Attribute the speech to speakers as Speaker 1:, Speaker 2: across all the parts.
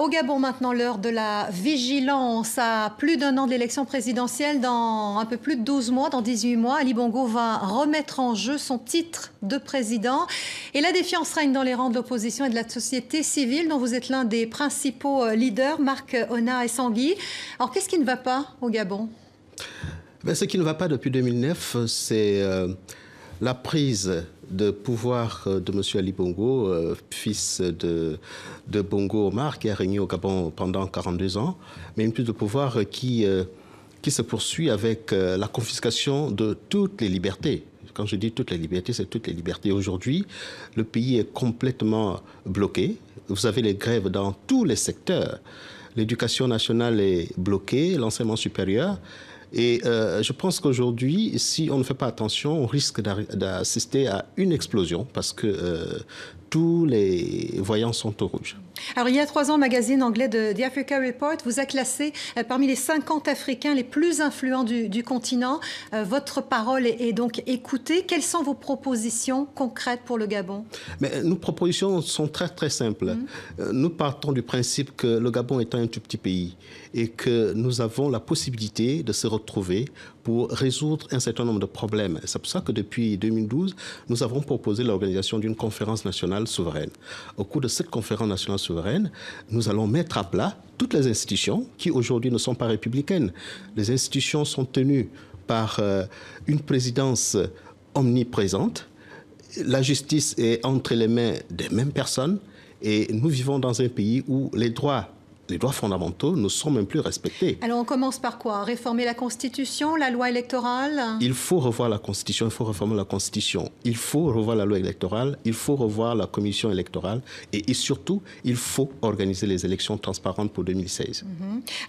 Speaker 1: Au Gabon maintenant, l'heure de la vigilance. À plus d'un an de l'élection présidentielle, dans un peu plus de 12 mois, dans 18 mois, Ali Bongo va remettre en jeu son titre de président. Et la défiance règne dans les rangs de l'opposition et de la société civile, dont vous êtes l'un des principaux leaders, Marc Ona Essangui. Alors, qu'est-ce qui ne va pas au Gabon?
Speaker 2: Ce qui ne va pas depuis 2009, c'est la prise de pouvoir de M. Ali Bongo, fils de Bongo Omar, qui a régné au Gabon pendant 42 ans, mais une prise de pouvoir qui se poursuit avec la confiscation de toutes les libertés. Quand je dis toutes les libertés, c'est toutes les libertés. Aujourd'hui, le pays est complètement bloqué. Vous avez les grèves dans tous les secteurs. L'éducation nationale est bloquée, l'enseignement supérieur. Et je pense qu'aujourd'hui, si on ne fait pas attention, on risque d'assister à une explosion parce que tous les voyants sont au rouge.
Speaker 1: Alors, il y a 3 ans, le magazine anglais de The Africa Report vous a classé parmi les 50 Africains les plus influents du continent. Votre parole est donc écoutée. Quelles sont vos propositions concrètes pour le Gabon?
Speaker 2: Nos propositions sont très simples. Nous partons du principe que le Gabon est un tout petit pays et que nous avons la possibilité de se retrouver pour résoudre un certain nombre de problèmes. C'est pour ça que depuis 2012, nous avons proposé l'organisation d'une conférence nationale souveraine. Au cours de cette conférence nationale souveraine, nous allons mettre à plat toutes les institutions qui aujourd'hui ne sont pas républicaines. Les institutions sont tenues par une présidence omniprésente. La justice est entre les mains des mêmes personnes et nous vivons dans un pays où les droits fondamentaux ne sont même plus respectés.
Speaker 1: Alors on commence par quoi? Réformer la Constitution, la loi électorale?
Speaker 2: Il faut revoir la Constitution, il faut réformer la Constitution. Il faut revoir la loi électorale, il faut revoir la commission électorale et surtout, il faut organiser les élections transparentes pour 2016.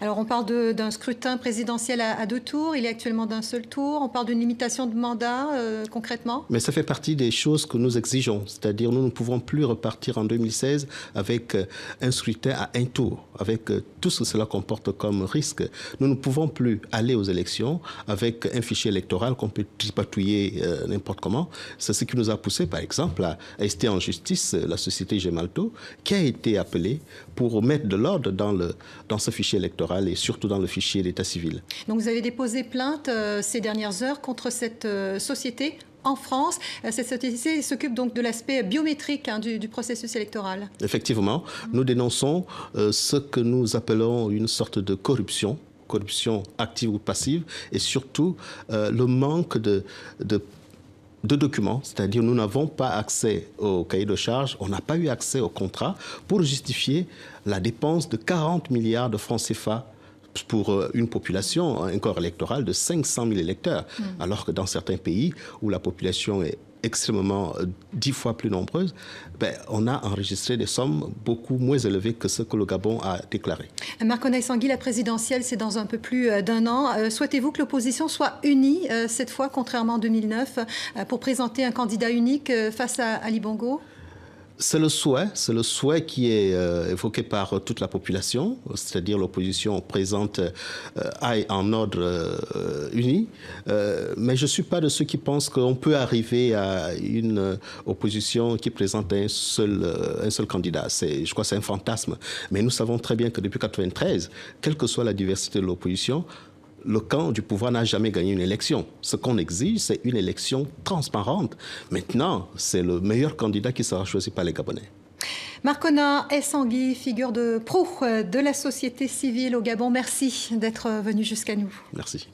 Speaker 1: Alors on parle d'un scrutin présidentiel à 2 tours, il est actuellement d'un seul tour. On parle d'une limitation de mandat concrètement?
Speaker 2: Mais ça fait partie des choses que nous exigeons. C'est-à-dire nous ne pouvons plus repartir en 2016 avec un scrutin à un tour. Avec tout ce que cela comporte comme risque. Nous ne pouvons plus aller aux élections avec un fichier électoral qu'on peut tripatouiller n'importe comment. C'est ce qui nous a poussé, par exemple, à rester en justice la société Gemalto, qui a été appelée pour mettre de l'ordre dans ce fichier électoral et surtout dans le fichier d'état civil.
Speaker 1: Donc vous avez déposé plainte ces dernières heures contre cette société en France. Cette société s'occupe donc de l'aspect biométrique du processus électoral.
Speaker 2: Effectivement, nous dénonçons ce que nous appelons une sorte de corruption active ou passive, et surtout le manque de documents, c'est-à-dire nous n'avons pas accès au cahier de charges, on n'a pas eu accès au contrat pour justifier la dépense de 40 milliards de francs CFA pour une population, un corps électoral de 500 000 électeurs, alors que dans certains pays où la population est extrêmement 10 fois plus nombreuse, on a enregistré des sommes beaucoup moins élevées que ce que le Gabon a déclaré.
Speaker 1: Marc Ona Essangui, la présidentielle, c'est dans un peu plus d'un an. Souhaitez-vous que l'opposition soit unie cette fois, contrairement à 2009, pour présenter un candidat unique face à Ali Bongo?
Speaker 2: C'est le souhait qui est évoqué par toute la population, c'est-à-dire l'opposition présente aille en ordre uni. Mais je ne suis pas de ceux qui pensent qu'on peut arriver à une opposition qui présente un seul candidat. Je crois que c'est un fantasme. Mais nous savons très bien que depuis 1993, quelle que soit la diversité de l'opposition, le camp du pouvoir n'a jamais gagné une élection. Ce qu'on exige, c'est une élection transparente. Maintenant, c'est le meilleur candidat qui sera choisi par les Gabonais.
Speaker 1: Marc Ona Essangui, figure de proue de la société civile au Gabon, merci d'être venu jusqu'à nous.
Speaker 2: Merci.